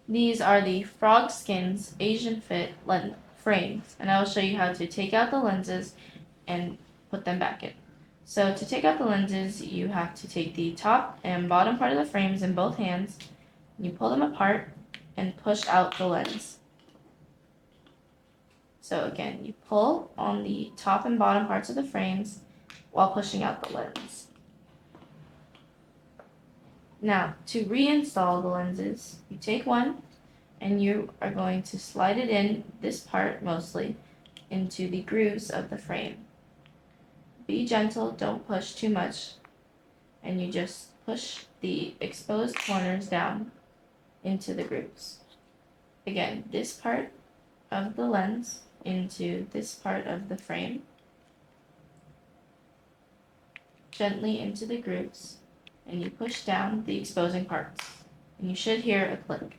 These are the Frogskins Asian Fit lens frames, and I will show you how to take out the lenses and put them back in. So to take out the lenses, you have to take the top and bottom part of the frames in both hands, you pull them apart and push out the lens. So again, you pull on the top and bottom parts of the frames while pushing out the lens. Now, to reinstall the lenses, you take one and you are going to slide it in, this part mostly, into the grooves of the frame. Be gentle, don't push too much, and you just push the exposed corners down into the grooves. Again, this part of the lens into this part of the frame, gently into the grooves, and you push down the exposing parts, and you should hear a click.